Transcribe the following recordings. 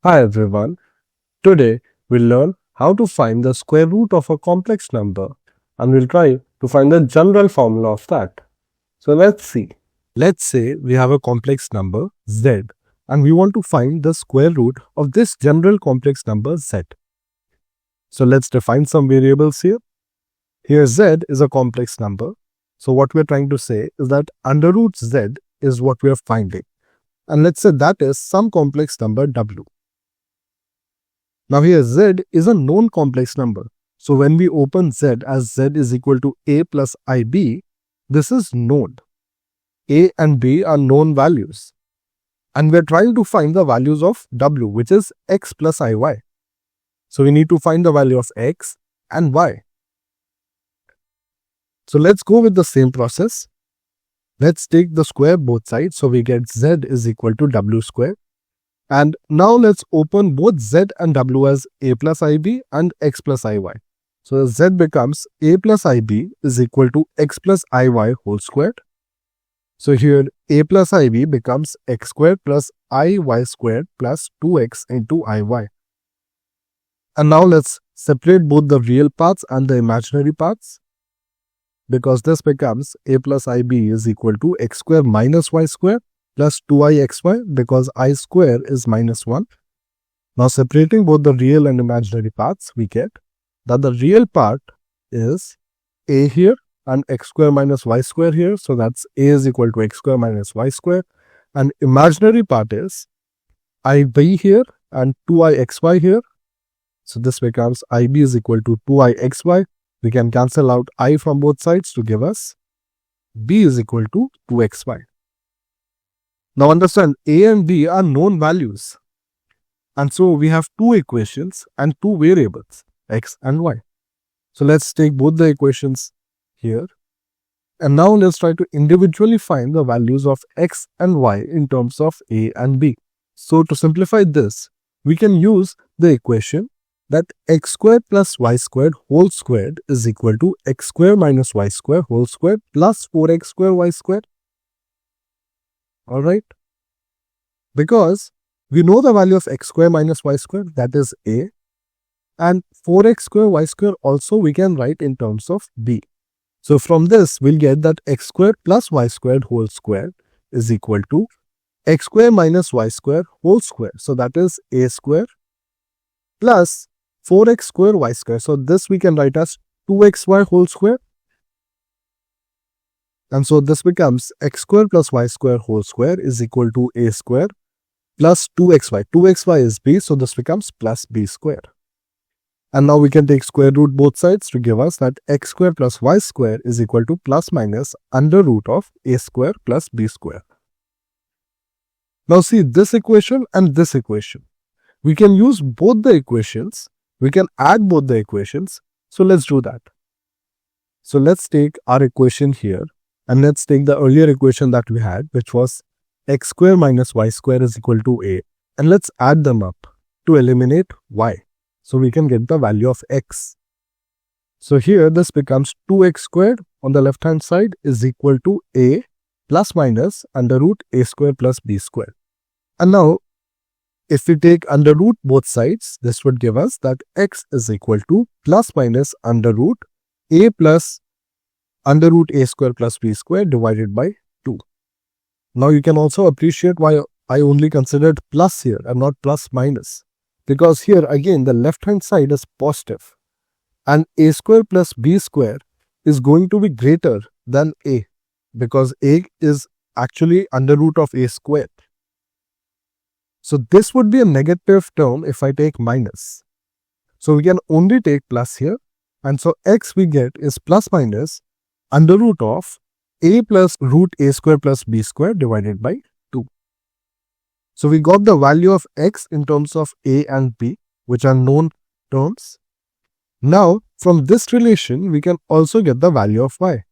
Hi everyone. Today we'll learn how to find the square root of a complex number and we'll try to find the general formula of that. So let's see. Let's say we have a complex number z and we want to find the square root of this general complex number z. So let's define some variables here. Here z is a complex number. So what we're trying to say is that under root z is what we are finding. And let's say that is some complex number w. Now here z is a known complex number. So when we open z as z is equal to a plus ib, this is known. A and b are known values. And we're trying to find the values of w, which is x plus iy. So we need to find the value of x and y. So let's go with the same process. Let's take the square both sides. So we get z is equal to w square. And now let's open both z and w as a plus ib and x plus iy. So z becomes a plus ib is equal to x plus iy whole squared. So here a plus ib becomes x squared plus iy squared plus 2x into iy. And now let's separate both the real parts and the imaginary parts, because this becomes a plus ib is equal to x square minus y square plus 2ixy, because I square is minus 1. Now separating both the real and imaginary parts, we get that the real part is a here and x square minus y square here. So that's a is equal to x square minus y square. And imaginary part is ib here and 2ixy here. So this becomes ib is equal to 2ixy. We can cancel out I from both sides to give us b is equal to 2xy. Now understand, a and b are known values. And so we have two equations and two variables, x and y. So let's take both the equations here. And now let's try to individually find the values of x and y in terms of a and b. So to simplify this, we can use the equation that x squared plus y squared whole squared is equal to x squared minus y squared whole squared plus 4x squared y squared. Alright, because we know the value of x square minus y square, that is a, and 4x square y square also we can write in terms of b. So from this we'll get that x squared plus y squared whole square is equal to x square minus y square whole square. So that is a square plus 4x square y square. So this we can write as 2xy whole square. And so this becomes x square plus y square whole square is equal to a square plus 2xy. 2xy is b, so this becomes plus b square. And now we can take square root both sides to give us that x square plus y square is equal to plus minus under root of a square plus b square. Now see this equation and this equation. We can use both the equations. We can add both the equations. So let's do that. So let's take our equation here. And let's take the earlier equation that we had, which was x square minus y square is equal to a. And let's add them up to eliminate y. So we can get the value of x. So here this becomes 2x squared on the left hand side is equal to a plus minus under root a square plus b square. And now if we take under root both sides, this would give us that x is equal to plus minus under root a plus under root a square plus b square divided by 2. Now you can also appreciate why I only considered plus here and not plus minus. Because here again the left hand side is positive and a square plus b square is going to be greater than a, because a is actually under root of a square. So this would be a negative term if I take minus. So we can only take plus here, and so x we get is plus minus under root of a plus root a square plus b square divided by 2. So we got the value of x in terms of a and b, which are known terms. Now from this relation we can also get the value of y.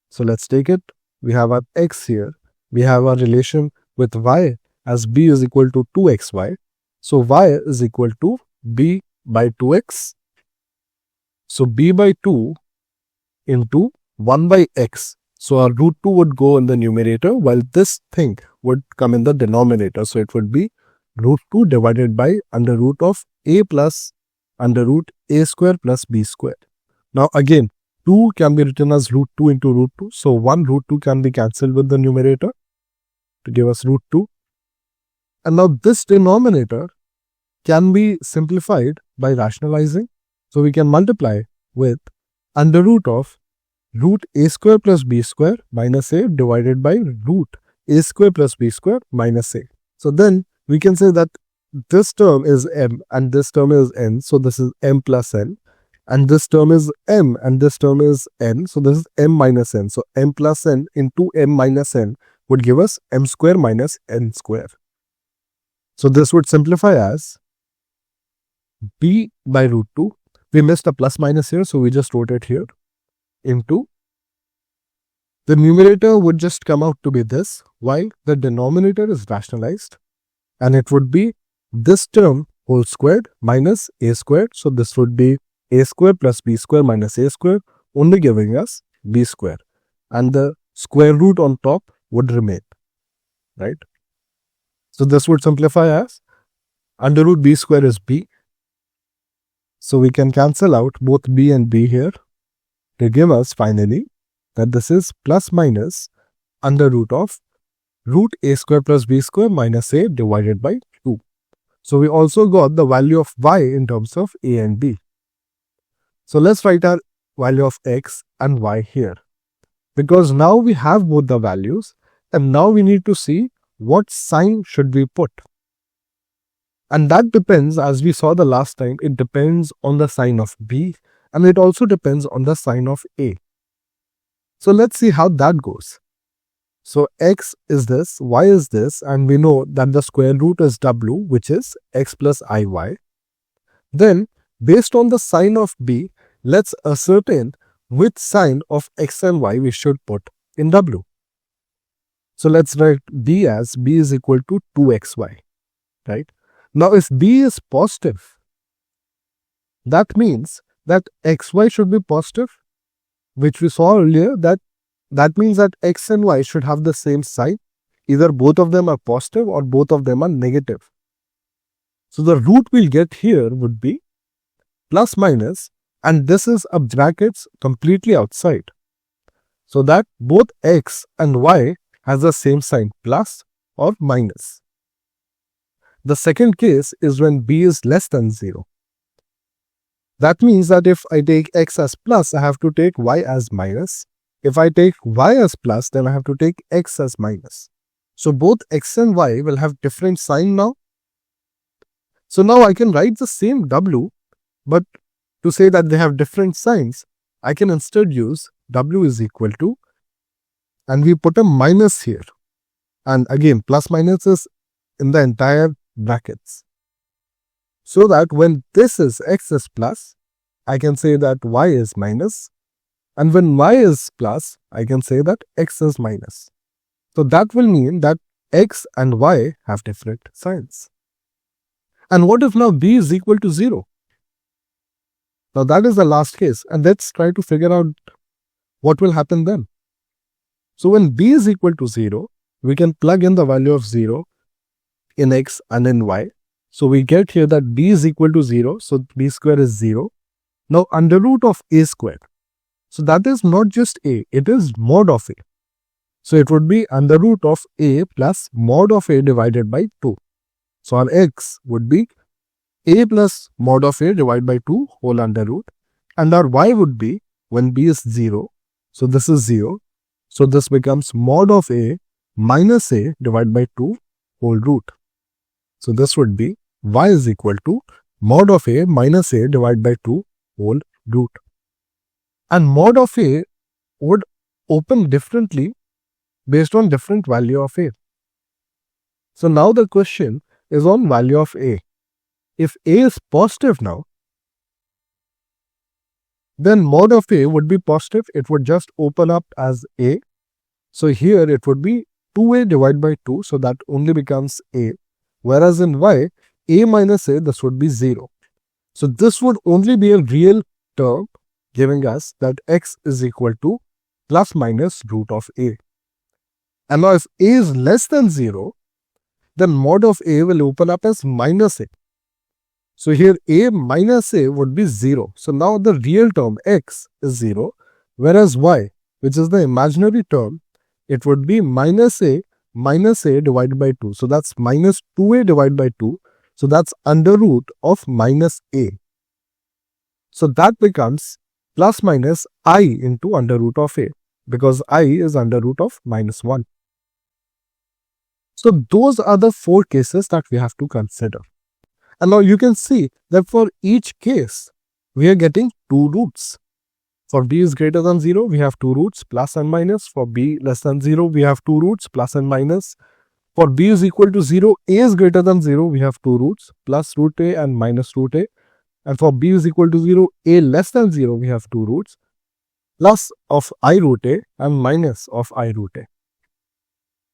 So let's take it. We have our x here. We have our relation with y as b is equal to 2xy. So y is equal to b by 2x. So b by 2 into 1 by x. So our root 2 would go in the numerator while this thing would come in the denominator. So it would be root 2 divided by under root of a plus under root a square plus b square. Now again, 2 can be written as root 2 into root 2. So 1 root 2 can be cancelled with the numerator to give us root 2. And now this denominator can be simplified by rationalizing. So we can multiply with under root of root a square plus b square minus a divided by root a square plus b square minus a. So then we can say that this term is m and this term is n. So this is m plus n. And this term is m and this term is n. So this is m minus n. So m plus n into m minus n would give us m square minus n square. So this would simplify as b by root 2. We missed a plus minus here, so we just wrote it here, into the numerator would just come out to be this, while the denominator is rationalized, and it would be this term whole squared minus a squared. So this would be a square plus b square minus a square, only giving us b square, and the square root on top would remain, right? So this would simplify as under root b square is b. So we can cancel out both b and b here to give us finally that this is plus minus under root of root a square plus b square minus a divided by 2. So we also got the value of y in terms of a and b. So let's write our value of x and y here, because now we have both the values and now we need to see what sign should we put. And that depends, as we saw the last time, it depends on the sign of b and it also depends on the sign of a. So let's see how that goes. So x is this, y is this, and we know that the square root is w, which is x plus iy. Then based on the sign of b, let's ascertain which sign of x and y we should put in w. So let's write b as b is equal to 2xy, right? Now if b is positive, that means that xy should be positive, which we saw earlier, that means that x and y should have the same sign. Either both of them are positive or both of them are negative. So the root we'll get here would be plus minus, and this is a brackets completely outside, so that both x and y has the same sign, plus or minus. The second case is when b is less than 0. That means that if I take x as plus, I have to take y as minus. If I take y as plus, then I have to take x as minus. So both x and y will have different sign now. So now I can write the same w, but to say that they have different signs, I can instead use w is equal to, and we put a minus here. And again, plus minus is in the entire brackets. So that when this is x is plus, I can say that y is minus. And when y is plus, I can say that x is minus. So that will mean that x and y have different signs. And what if now b is equal to 0? Now that is the last case, and let's try to figure out what will happen then. So when b is equal to 0, we can plug in the value of 0 in x and in y. So we get here that b is equal to 0, so b square is 0. Now under root of a square. So that is not just a, it is mod of a. So it would be under root of a plus mod of a divided by 2. So our x would be a plus mod of a divided by 2 whole under root. And our y would be when b is 0. So this is 0. So this becomes mod of a minus a divided by 2 whole root. So this would be y is equal to mod of a minus a divided by 2 whole root. And mod of a would open differently based on different value of a. So now the question is on value of a. If a is positive now, then mod of a would be positive. It would just open up as a. So here it would be 2a divided by 2. So that only becomes a. Whereas in y, a minus a, this would be 0. So this would only be a real term, giving us that x is equal to plus minus root of a. And now if a is less than 0, then mod of a will open up as minus a. So here a minus a would be 0. So now the real term x is 0, whereas y, which is the imaginary term, it would be minus a divided by 2. So that's minus 2a divided by 2. So that's under root of minus a. So that becomes plus minus I into under root of a, because I is under root of minus 1. So those are the 4 cases that we have to consider. And now you can see that for each case, we are getting 2 roots. For b is greater than 0, we have 2 roots, plus and minus. For b less than 0, we have 2 roots, plus and minus. For b is equal to 0, a is greater than 0, we have 2 roots, plus root a and minus root a. And for b is equal to 0, a less than 0, we have 2 roots, plus of I root a and minus of I root a.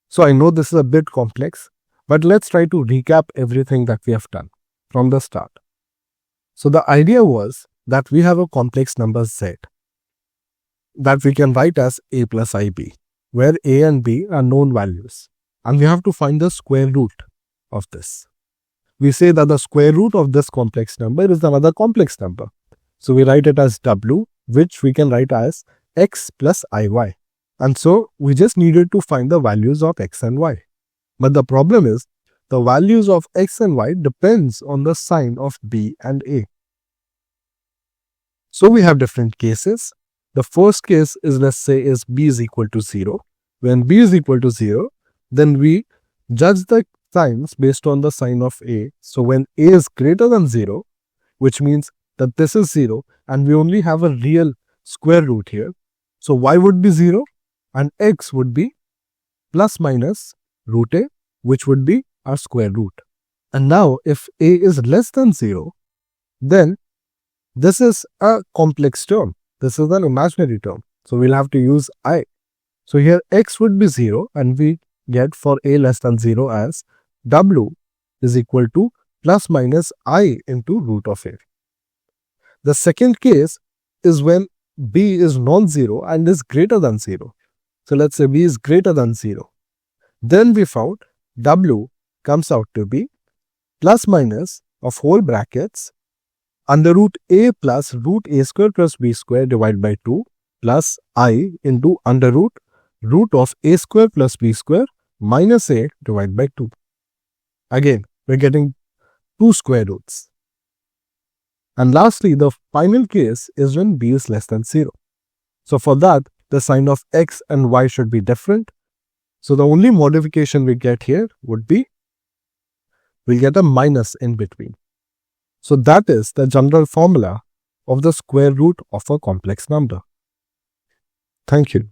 So I know this is a bit complex, but let's try to recap everything that we have done from the start. So the idea was that we have a complex number z that we can write as a plus ib, where a and b are known values, and we have to find the square root of this. We say that the square root of this complex number is another complex number. So we write it as w, which we can write as x plus iy. And so we just needed to find the values of x and y. But the problem is, the values of x and y depends on the sign of b and a. So we have different cases. The first case is, let's say, is b is equal to 0. When b is equal to 0, then we judge the signs based on the sign of a. So when a is greater than 0, which means that this is 0 and we only have a real square root here. So y would be 0 and x would be plus minus root a, which would be our square root. And now if a is less than 0, then this is a complex term. This is an imaginary term. So we'll have to use I. So here x would be 0 and we get for a less than 0 as w is equal to plus minus I into root of a. The second case is when b is non-zero and is greater than 0. So let's say b is greater than 0. Then we found w comes out to be plus minus of whole brackets under root a plus root a square plus b square divided by 2 plus I into under root of a square plus b square minus a divided by 2. Again, we're getting 2 square roots. And lastly, the final case is when b is less than 0. So for that, the sign of x and y should be different. So the only modification we get here would be, we'll get a minus in between. So that is the general formula of the square root of a complex number. Thank you.